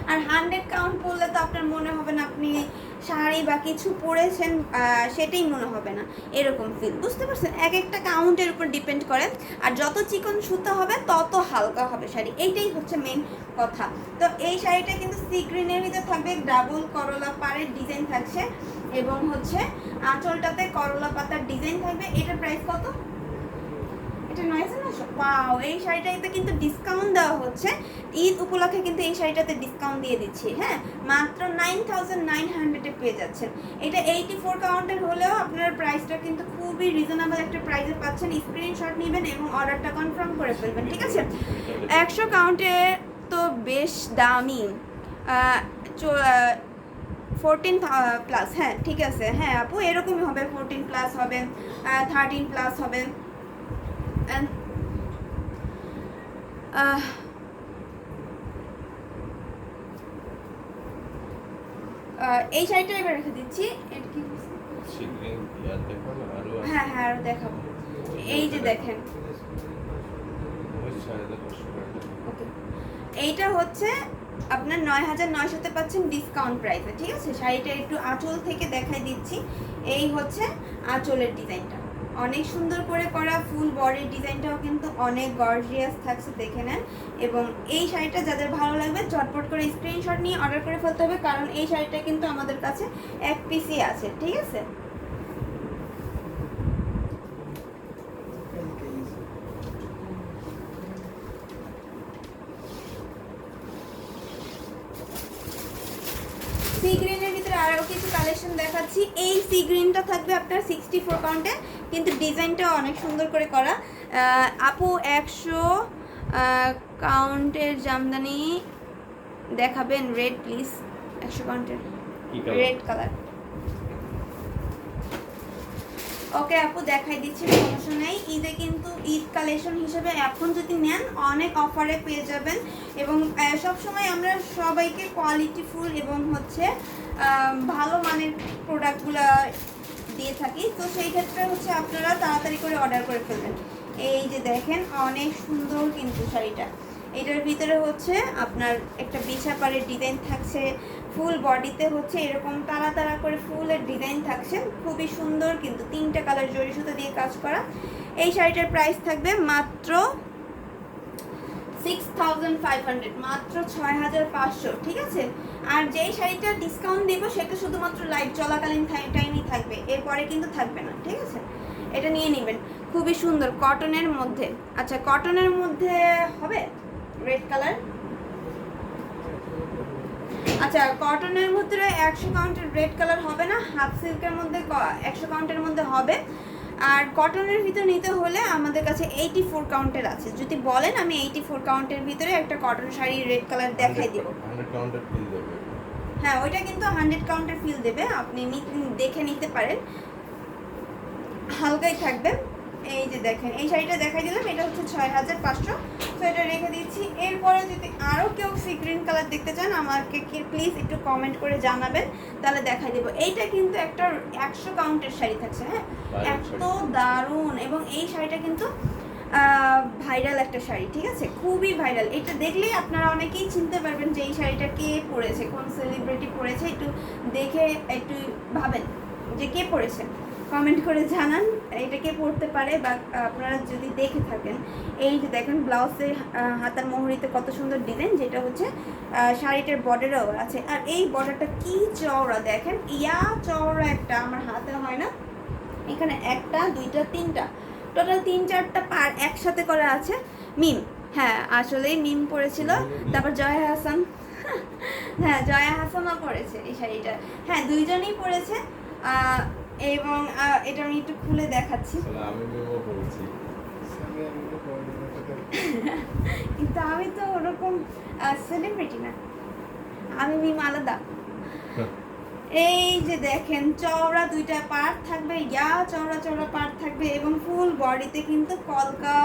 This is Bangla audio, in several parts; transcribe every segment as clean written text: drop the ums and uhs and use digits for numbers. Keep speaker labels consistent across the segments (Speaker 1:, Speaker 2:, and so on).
Speaker 1: আর 100 কাউন্ট পরলে তো আপনার মনে হবে না আপনি শাড়ি বা কিছু পরেছেন, সেটাই মনে হবে না, এরকম ফিল, বুঝতে পারছেন? এক একটা কাউন্টের উপর ডিপেন্ড করে। আর যত চিকন সুতা হবে তত হালকা হবে শাড়ি, এইটাই হচ্ছে মেন কথা। তো এই শাড়িটা কিন্তু সি গ্রিনের ভিতরে থাকবে, ডাবল করলা পাড়ের ডিজাইন থাকছে এবং হচ্ছে আঁচলটাতে করলা পাতার ডিজাইন থাকবে। এটার প্রাইস কত? এটা 900। ওয়াও, এই শাড়িটাতে কিন্তু ডিসকাউন্ট দেওয়া হচ্ছে, ঈদ উপলক্ষে কিন্তু এই শাড়িটাতে ডিসকাউন্ট দিয়ে দিচ্ছি। হ্যাঁ, মাত্র 9900 পেয়ে যাচ্ছেন। এটা 84 কাউন্টের হলেও আপনার প্রাইসটা কিন্তু খুবই রিজনেবল একটা প্রাইসে পাচ্ছেন। স্ক্রিনশট নেবেন এবং অর্ডারটা কনফার্ম করে ফেলবেন, ঠিক আছে? 100 কাউন্টে তো বেশ দামি, 14 প্লাস। হ্যাঁ ঠিক আছে, হ্যাঁ আপু এরকমই হবে, 14 প্লাস হবে, 13 প্লাস হবে। এই শাড়িটা এবার রেখে দিচ্ছি। এটা কি? হ্যাঁ হ্যাঁ আরো দেখাবো। এই যে দেখেন, এইটা হচ্ছে আপনার 9900-তে পাচ্ছেন ডিসকাউন্ট প্রাইসে, ঠিক আছে? শাড়িটা একটু আঁচল থেকে দেখাই দিচ্ছি। এই হচ্ছে আঁচলের ডিজাইনটা, অনেক সুন্দর করে করা, ফুল বডির ডিজাইনটাও কিন্তু অনেক গর্জিয়াস থাকছে, দেখে নেন। এবং এই শাড়িটা যাদের ভালো লাগবে ঝটপট করে স্ক্রিনশট নিয়ে অর্ডার করে ফেলতে হবে, কারণ এই শাড়িটা কিন্তু আমাদের কাছে এক পিসই আছে, ঠিক আছে? সি গ্রিনের ভিতরে আরও কিছু কালেকশন দেখাচ্ছি। এই সি গ্রিনটা থাকবে আপনার 64 কাউন্টে, কিন্তু ডিজাইনটা অনেক সুন্দর করে করা। আপু 100 কাউন্টের জামদানি দেখাবেন, রেড প্লিজ। 100 কাউন্টের রেড কালার। ওকে আপু দেখাই দিচ্ছি, সমস্যা নেই। ঈদে কিন্তু ঈদ কালেকশন হিসেবে এখন যদি নেন অনেক অফারে পেয়ে যাবেন। এবং সবসময় আমরা সবাইকে কোয়ালিটিফুল এবং হচ্ছে ভালো মানের প্রোডাক্টগুলো দিয়ে থাকি, তো সেই ক্ষেত্রে হচ্ছে আপনারা তাড়াতাড়ি করে অর্ডার করে ফেলবেন। এই যে দেখেন অনেক সুন্দর কিন্তু শাড়িটা, এটার ভিতরে হচ্ছে আপনার একটা বিছা পাড়ের ডিজাইন থাকছে, ফুল বডিতে হচ্ছে এরকম তারা তারা করে ফুলের ডিজাইন থাকছে, খুবই সুন্দর কিন্তু 3টা কালার জরি সুতো দিয়ে কাজ করা। এই শাড়িটার প্রাইস থাকবে মাত্র 6500, মাত্র 6500, ঠিক আছে? আর যেই শাড়িটা ডিসকাউন্ট দিব সেটা শুধুমাত্র লাইভ চলাকালীন টাইমই থাকবে, এরপরে কিন্তু থাকবে না, ঠিক আছে? এটা নিয়ে নেবেন, খুবই সুন্দর কটনের মধ্যে। আচ্ছা কটনের মধ্যে হবে রেড কালার। আচ্ছা কটনের ভিতরে 100 কাউন্টের রেড কালার হবে না, হাফ সিল্কের মধ্যে 100 কাউন্টের মধ্যে হবে। আর কটনের ভিতরে নিতে হলে আমাদের কাছে 84 কাউন্টের আছে, যদি বলেন আমি 84 কাউন্টের ভিতরে একটা কটন শাড়ি রেড কালার দেখাই দিব।
Speaker 2: 100 কাউন্টের ফিল দেবে।
Speaker 1: হ্যাঁ ওইটা কিন্তু 100 কাউন্টের ফিল দেবে, আপনি দেখে নিতে পারেন, হালকাই থাকবে। এই যে দেখেন এই শাড়িটা দেখাই দিলাম, এটা হচ্ছে 6500, তো এটা রেখে দিচ্ছি। এরপরে যদি আরও কেউ সি গ্রিন কালার দেখতে চান আমাকে কি প্লিজ একটু কমেন্ট করে জানাবেন, তাহলে দেখাই দেবো। এইটা কিন্তু একটা 100 কাউন্টের শাড়ি থাকছে, হ্যাঁ এত দারুণ। এবং এই শাড়িটা কিন্তু ভাইরাল একটা শাড়ি, ঠিক আছে? খুবই ভাইরাল, এটা দেখলেই আপনারা অনেকেই চিনতে পারবেন যে এই শাড়িটা কে পরেছে, কোন সেলিব্রিটি পরেছে, একটু দেখে একটু ভাবেন যে কে পরেছে, কমেন্ট করে জানান এটা কে পড়তে পারে বা আপনারা যদি দেখে থাকেন। এই যে দেখেন ব্লাউজের হাতার মোহরিতে কত সুন্দর ডিজাইন, যেটা হচ্ছে শাড়িটার বর্ডারও আছে। আর এই বর্ডারটা কি চওড়া দেখেন, ইয়া চওড়া, একটা আমার হাতে হয় না, এখানে একটা দুইটা তিনটা, টোটাল 3-4টা পার একসাথে করা আছে। মিম, হ্যাঁ আসলেই মিম পরেছিল। তারপর জয়া হাসান, হ্যাঁ জয়া হাসানও পরেছে এই শাড়িটা, হ্যাঁ দুইজনেই পরেছে। এবং এটা আমি একটু খুলে দেখাচ্ছি, কিন্তু আমি তো ওরকম সেলিব্রিটি না, আমি মিম আলাদা। এই যে দেখেন চওড়া 2টা পার্ট থাকবে, ইয়া চওড়া চওড়া পার্ট থাকবে এবং ফুল বডিতে কিন্তু কলকা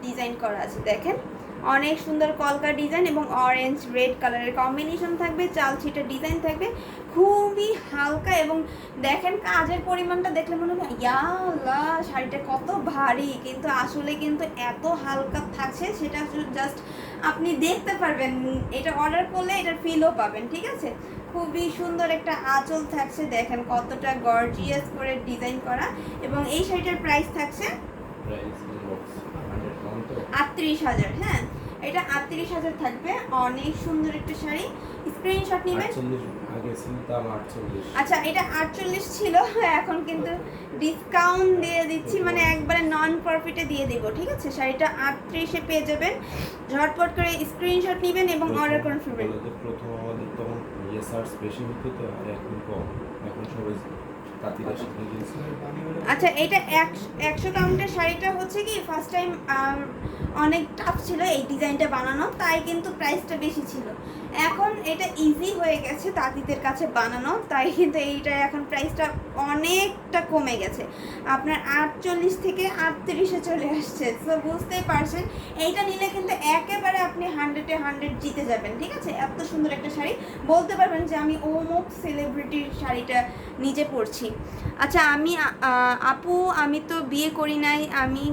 Speaker 1: ডিজাইন করা আছে, দেখেন অনেক সুন্দর কলকা ডিজাইন এবং অরেঞ্জ রেড কালারের কম্বিনেশন থাকবে, চাল ছিটা ডিজাইন থাকবে, খুবই হালকা। এবং দেখেন কাজের পরিমাণটা দেখলে মনে হয় ইয়া আল্লাহ শাড়িটা কত ভারী, কিন্তু আসলে কিন্তু এত হালকা থাকছে, সেটা জাস্ট আপনি দেখতে পারবেন, এটা অর্ডার করলে এটার ফিলও পাবেন, ঠিক আছে। খুবই সুন্দর একটা আঁচল থাকছে, দেখেন কতটা গর্জিয়াস করে ডিজাইন করা। এবং এই শাড়িটার প্রাইস থাকছে 38,000। হ্যাঁ, এটা 38,000 থাকবে। অনেক সুন্দর একটা শাড়ি, স্ক্রিনশট নেবেন। আচ্ছা, এটা 48 ছিল, এখন কিন্তু ডিসকাউন্ট দিয়ে দিচ্ছি, মানে একবারে নন প্রফিটে দিয়ে দেবো, ঠিক আছে। শাড়িটা 38-এ পেয়ে যাবেন। ঝটপট করে স্ক্রিনশট নেবেন এবং অর্ডার করে ফেলবেন।
Speaker 2: প্রথম আমাদের তখন সার্চ বেশি হতো, তো আর এখন কম, এখন সবাই তাঁতিরা শিখে গিয়েছে।
Speaker 1: আচ্ছা, এটা 100 কাউন্টের শাড়িটা হচ্ছে কি ফার্স্ট টাইম অনেক টাফ ছিল এই ডিজাইনটা বানানো, তাই কিন্তু প্রাইসটা বেশি ছিল। এখন এটা ইজি হয়ে গেছে তাঁতিদের কাছে বানানো, তাই কিন্তু এইটা এখন প্রাইসটা অনেকটা কমে গেছে। আপনার 48 থেকে 38-এ চলে আসছে। সো বুঝতেই পারছেন, এইটা নিলে কিন্তু একেবারে আপনি 100-এ 100 জিতে যাবেন, ঠিক আছে। এত সুন্দর একটা শাড়ি, বলতে পারবেন যে আমি অমুক সেলিব্রিটির শাড়িটা নিজে পরছি। আচ্ছা, আপু আমি তো বিয়ে করি নাই, আমি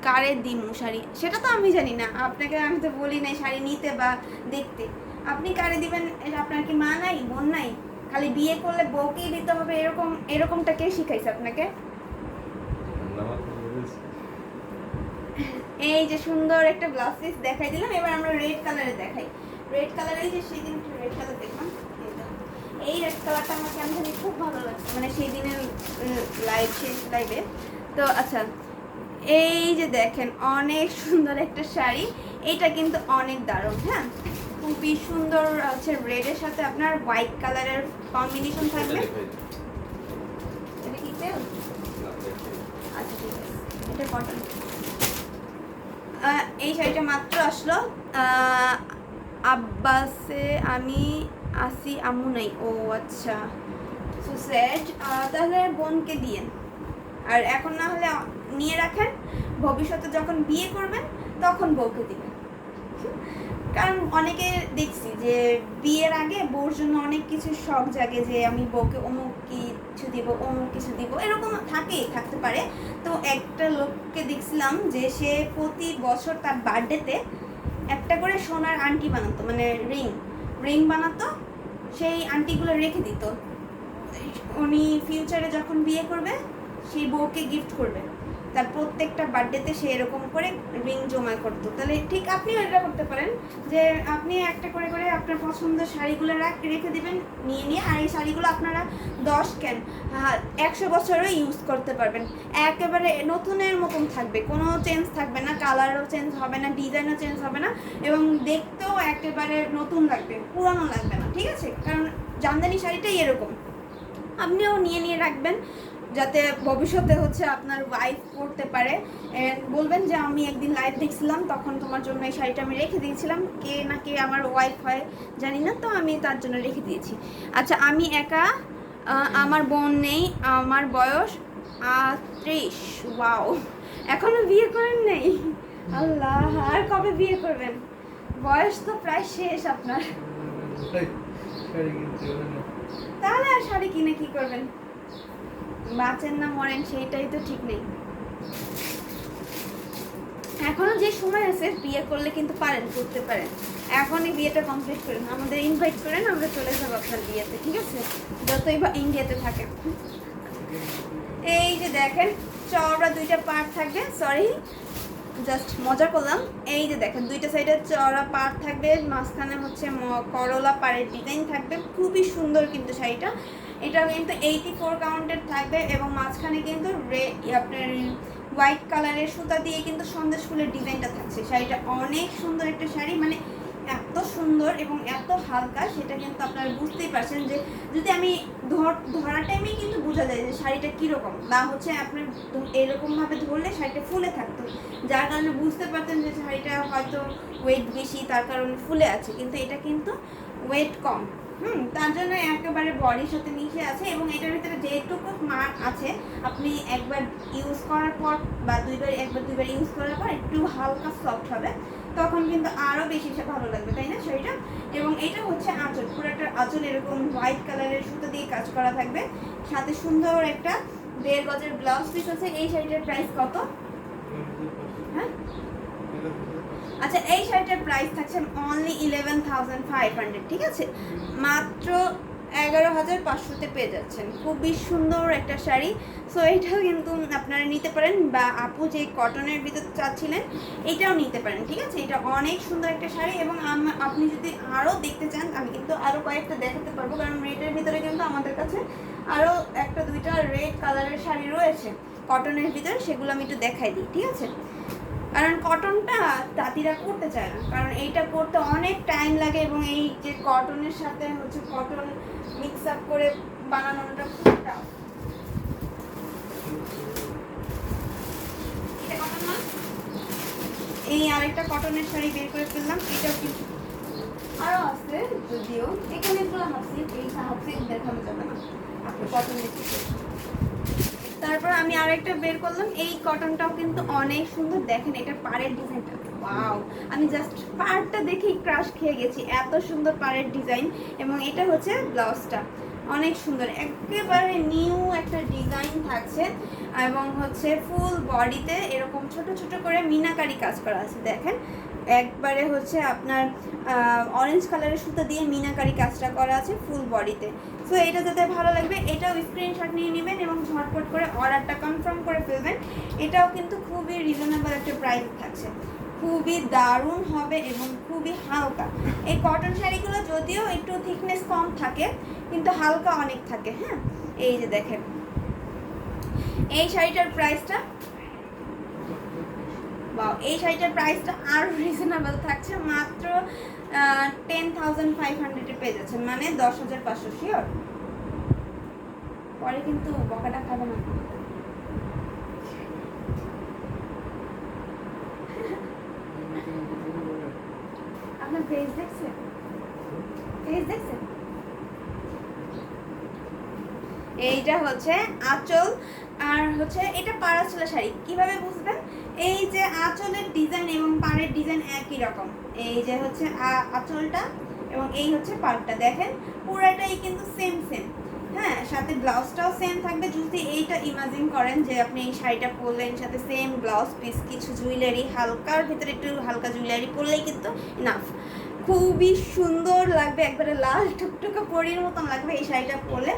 Speaker 1: কারে দিমু শাড়ি সেটা তো আমি জানি না। আপনাকে আমি তো বলি নাই শাড়ি নিতে বা দেখতে, আপনি কারে দিবেন এটা আপনার কি মা নাই, বোন নাই? খালি বিয়ে করলে বউকেই দিতে হবে, এরকমটা কে শিখাইছে আপনাকে? এই যে সুন্দর একটা ব্লাউজ পিস দেখাই দিলাম, এবার আমরা রেড কালারে দেখাই। রেড কালারে, এই যে সেদিন রেড কালার দেখলাম, এই রেড কালারটা আমার কেন জানি খুব ভালো লাগছে, মানে সেই দিনের লাইভে। তো আচ্ছা, এই যে দেখেন অনেক সুন্দর একটা শাড়ি, এটা কিন্তু অনেক দারুণ। হ্যাঁ, খুবই সুন্দর হচ্ছে, রেডের সাথে আপনার হোয়াইট কালারের কম্বিনেশন থাকবে। এটা কি সেল? আচ্ছা ঠিক আছে, এটা কটন। এই শাড়িটা মাত্র আসলো আব্বাসে, আমি আসি, আম্মু নাই। ও আচ্ছা, সো স্যাড। তাহলে বোনকে দিয়েন, আর এখন না হলে নিয়ে রাখেন, ভবিষ্যতে যখন বিয়ে করবেন তখন বউকে দিবেন। কারণ অনেকে দেখছি যে বিয়ের আগে বউর জন্য অনেক কিছু শখ জাগে, যে আমি বউকে অমুক কিছু দিব, অমুক কিছু দিব, এরকম থাকতে পারে। তো একটা লোককে দেখছিলাম যে সে প্রতি বছর তার বার্থডেতে একটা করে সোনার আংটি বানাতো, মানে রিং বানাতো, সেই আংটিগুলো রেখে দিত। উনি ফিউচারে যখন বিয়ে করবে সেই বউকে গিফট করবে, তার প্রত্যেকটা বার্থডেতে সে এরকম করে রিং জমা করতো। তাহলে ঠিক আপনিও এটা করতে পারেন, যে আপনি একটা করে করে আপনার পছন্দের শাড়িগুলো রেখে দিবেন নিয়ে, আর এই শাড়িগুলো আপনারা 100 বছরও ইউজ করতে পারবেন, একেবারে নতুনের মতন থাকবে, কোনো চেঞ্জ থাকবে না, কালারও চেঞ্জ হবে না, ডিজাইনও চেঞ্জ হবে না, এবং দেখতেও একেবারে নতুন লাগবে, পুরানো লাগবে না, ঠিক আছে। কারণ জামদানি শাড়িটাই এরকম, আপনিও নিয়ে রাখবেন, যাতে ভবিষ্যতে হচ্ছে আপনার ওয়াইফ পরতে পারে। বলবেন যে আমি একদিন লাইভ দেখছিলাম, তখন তোমার জন্য এই শাড়িটা আমি রেখে দিয়েছিলাম, কে না কে আমার ওয়াইফ হয় জানি না, তো আমি তার জন্য রেখে দিয়েছি। আচ্ছা, আমি একা, আমার বোন নেই, আমার বয়স 38। ওয়াও, এখনো বিয়ে করেন নেই? আল্লাহ, আর কবে বিয়ে করবেন? বয়স তো প্রায় শেষ আপনার। তাহলে আর শাড়ি কিনে কি করবেন? বাঁচেন না মরেন সেইটাই তো ঠিক নেই। এখনো যে সময় আছে, বিয়ে করলে কিন্তু করতে পারেন, এখনই বিয়েটা কমপ্লিট করেন, আমাদের ইনভাইট করেন, আমরা চলে যাবো আপনার বিয়েতে, ঠিক আছে, যতই বা ইন্ডিয়াতে থাকেন। এই যে দেখেন চওড়া দুইটা পার্ট থাকবে, সরি জাস্ট মজা করলাম। এই যে দেখেন দুইটা সাইডে চওড়া পাড় থাকবে, মাঝখানে হচ্ছে করলা পাড়ের ডিজাইন থাকবে, খুবই সুন্দর কিন্তু শাড়িটা। এটা কিন্তু 84 কাউন্টের থাকবে, এবং মাঝখানে কিন্তু আপনার হোয়াইট কালারের সুতা দিয়ে কিন্তু সন্দেশ ফুলের ডিজাইনটা থাকছে। শাড়িটা অনেক সুন্দর একটা শাড়ি, মানে এত সুন্দর এবং এত হালকা, সেটা কিন্তু আপনারা বুঝতেই পারছেন, যে যদি আমি ধরা টাইমেই কিন্তু বোঝা যায় যে শাড়িটা কীরকম, বা হচ্ছে আপনি এরকমভাবে ধরলে শাড়িটা ফুলে থাকতো, যার কারণে বুঝতে পারতেন যে শাড়িটা হয়তো ওয়েট বেশি, তার কারণে ফুলে আছে, কিন্তু এটা কিন্তু ওয়েট কম। তার জন্য একেবারে বডির সাথে মিশে আছে, এবং এটার ভিতরে যেটুকু মার্ক আছে, আপনি একবার ইউজ করার পর বা একবার দুইবার ইউজ করার পর একটু হালকা সফট হবে, তখন কিন্তু আরও বেশি ভালো লাগবে, তাই না শাড়িটা। এবং এটা হচ্ছে আঁচল, পুরো একটা আঁচল এরকম হোয়াইট কালারের সুতো দিয়ে কাজ করা থাকবে, সাথে সুন্দর একটা 1.5 গজের ব্লাউজ পিস আছে। এই শাড়িটার প্রাইস কত? হ্যাঁ, আচ্ছা এই শাড়িটার প্রাইস থাকছে অনলি 11,500, ঠিক আছে, মাত্র 11,500-তে পেয়ে যাচ্ছেন। খুবই সুন্দর একটা শাড়ি। সো এইটাও কিন্তু আপনারা নিতে পারেন, বা আপু যে কটনের ভিতর চাচ্ছিলেন এটাও নিতে পারেন, ঠিক আছে। এটা অনেক সুন্দর একটা শাড়ি, এবং আপনি যদি আরও দেখতে চান আমি কিন্তু আরও কয়েকটা দেখাতে পারবো, কারণ রেডের ভিতরে কিন্তু আমাদের কাছে আরও একটা দুইটা রেড কালারের শাড়ি রয়েছে কটনের ভিতরে, সেগুলো আমি একটু দেখাই দিই, ঠিক আছে। কারণ কটনটা তাঁতিরা করতে চায় না, কারণ এইটা করতে অনেক টাইম লাগে, এবং এই যে কটনের সাথে হচ্ছে কটন মিক্স আপ করে বানানোটা খুব টাফ। এটা কটন না, এই আরেকটা কটনের শাড়ি বের করে ফেললাম, এটা কিন্তু আরও আছে যদিও, এখানে পুরো হাফ সিল্ক, এই হাফ সিল্ক দেখানো যাবে না, আপনি কটন দেখতে। তারপর আমি আরেকটা বের করলাম, এই কটনটাও কিন্তু অনেক সুন্দর, দেখেন এটা পাড়ের ডিজাইনটা, ওয়াও, আমি জাস্ট পাড়টা দেখেই ক্রাশ খেয়ে গেছি, এত সুন্দর পাড়ের ডিজাইন। এবং এটা হচ্ছে ব্লাউজটা, অনেক সুন্দর, একেবারে নিউ একটা ডিজাইন থাকছে, এবং হচ্ছে ফুল বডিতে এরকম ছোট ছোট করে মিনাকারি কাজ করা আছে, দেখেন একবারে হচ্ছে আপনার অরেঞ্জ কালারের সুতো দিয়ে মিনাকারি কাজটা করা আছে ফুল বডিতে। সো এটা যাতে ভালো লাগবে, এটাও স্ক্রিনশট নিয়ে নেবেন এবং ঝটপট করে অর্ডারটা কনফার্ম করে ফেলবেন। এটাও কিন্তু খুবই রিজনেবল একটা প্রাইস থাকছে, খুবই দারুণ হবে এবং খুবই হালকা। এই কটন শাড়িগুলো যদিও একটু থিকনেস কম থাকে, কিন্তু হালকা অনেক থাকে। হ্যাঁ, এই যে দেখেন এই শাড়িটার প্রাইসটা, বাও, এই শাড়িটার প্রাইসটা আরও রিজনেবল থাকছে, মাত্র 10,500-এ পেয়ে যাচ্ছেন, মানে 10,500। শিওর, পরে কিন্তু বকাটা খাবে না। আপনার পেজ দেখছেন, পেজ দেখছেন? এইটা হচ্ছে আঁচল, আর হচ্ছে এটা পাড়া ছোলা শাড়ি। কিভাবে বুঝবেন? এই যে আঁচলের ডিজাইন এবং পাড়ের ডিজাইন একই রকম, এই যে হচ্ছে আঁচলটা এবং এই হচ্ছে পাড়টা, দেখেন পুরাটাই কিন্তু সেম সেম। হ্যাঁ, সাথে ব্লাউজটাও সেম থাকবে। যদি এইটা ইমাজিন করেন যে আপনি এই শাড়িটা পরলেন, সাথে সেম ব্লাউজ পিস, কিছু জুয়েলারি, হালকার ভিতরে একটু হালকা জুয়েলারি পরলেই কিন্তু ইনাফ। খুবই সুন্দর লাগবে, একবারে লাল টুকটুকে পরির মতন লাগবে এই শাড়িটা পরলে,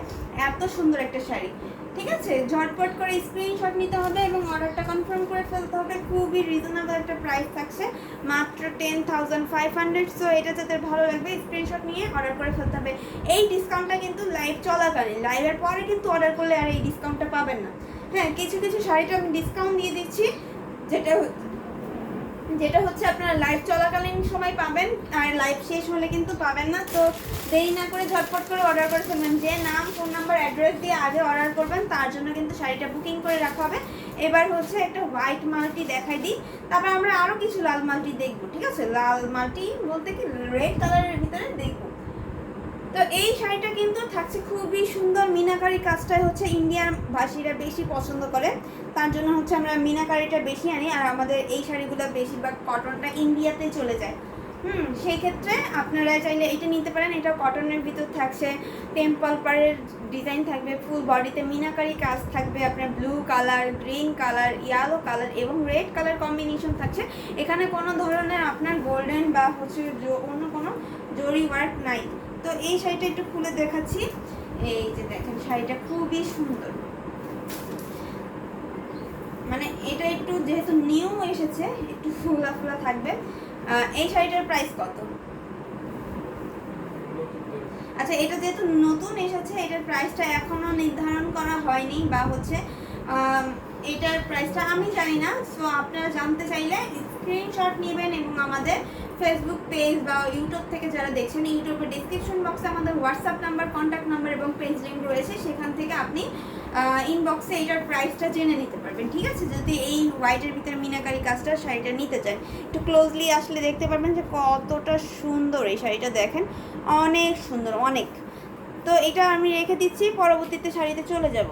Speaker 1: এত সুন্দর একটা শাড়ি। ঠিক আছে, ঝটপট করে স্ক্রিনশট নিতে হবে এবং অর্ডারটা কনফার্ম করে ফেলতে হবে। খুবই রিজনেবল একটা প্রাইস থাকছে, মাত্র 10,500। সো এটা যাদের ভালো লাগবে স্ক্রিনশট নিয়ে অর্ডার করে ফেলতে হবে। এই ডিসকাউন্টটা কিন্তু লাইভ চলাকালীন, লাইভের পরে কিন্তু অর্ডার করলে আর এই ডিসকাউন্টটা পাবেন না। হ্যাঁ, কিছু কিছু শাড়িটা আমি ডিসকাউন্ট দিয়ে দিচ্ছি, যেটা হচ্ছে আপনারা লাইভ চলাকালীন সময় পাবেন, আর লাইভ শেষ হলে কিন্তু পাবেন না। তো দেরি না করে ঝটপট করে অর্ডার করে ফেলবেন। যে নাম, ফোন নাম্বার, অ্যাড্রেস দিয়ে আগে অর্ডার করবেন তার জন্য কিন্তু শাড়িটা বুকিং করে রাখা হবে। এবার হচ্ছে একটা হোয়াইট মাল্টি দেখাই দিই, তারপর আমরা আরও কিছু লাল মাল্টি দেখবো। ঠিক আছে, লাল মাল্টি বলতে কি রেড কালারের ভিতরে দেখবো। তো এই শাড়িটা কিন্তু থাকছে খুবই সুন্দর, মিনাকারি কাজটাই হচ্ছে ইন্ডিয়ান ভাষীরা বেশি পছন্দ করে, তার জন্য হচ্ছে আমরা মিনাকারিটা বেশি আনি। আর আমাদের এই শাড়িগুলো বেশিরভাগ কটনটা ইন্ডিয়াতে চলে যায়। সেই ক্ষেত্রে আপনারা চাইলে এটা নিতে পারেন। এটা কটনের ভিতর থাকছে, টেম্পল পাড়ের ডিজাইন থাকবে, ফুল বডিতে মিনাকারি কাজ থাকবে, আপনার blue colour, green colour, yellow colour এবং রেড কালার কম্বিনেশন থাকছে। এখানে কোনো ধরনের আপনার গোল্ডেন বা হচ্ছে অন্য কোনো জরি ওয়ার্ক নাই। তো এই শাড়িটা একটু খুলে দেখাচ্ছি। এই যে দেখেন, শাড়িটা খুবই সুন্দর, মানে এটা একটু যেহেতু নিউ এসেছে একটু ফুলা ফুলা থাকবে। এই শাড়িটার প্রাইস কত? আচ্ছা, এটা যেহেতু নতুন এসেছে এটার প্রাইসটা এখনো নির্ধারণ করা হয়নি, বা হচ্ছে এটার প্রাইসটা আমি জানি না। সো আপনারা জানতে চাইলে স্ক্রিনশট নেবেন এবং আমাদের ফেসবুক পেজ বা ইউটিউব থেকে যারা দেখছেন, ইউটিউবের ডিসক্রিপশন বক্সে আমাদের হোয়াটসঅ্যাপ নাম্বার, কন্ট্যাক্ট নাম্বার এবং পেজ লিঙ্ক রয়েছে, সেখান থেকে আপনি ইনবক্সে এটার প্রাইসটা জেনে নিতে পারবেন। ঠিক আছে, যদি এই হোয়াইটের ভিতরে মিনাকারি কাজটা শাড়িটা নিতে চান, একটু ক্লোজলি আসলে দেখতে পারবেন যে কতটা সুন্দর এই শাড়িটা। দেখেন অনেক সুন্দর, অনেক। তো এটা আমি রেখে দিচ্ছি, পরবর্তীতে শাড়িতে চলে যাব।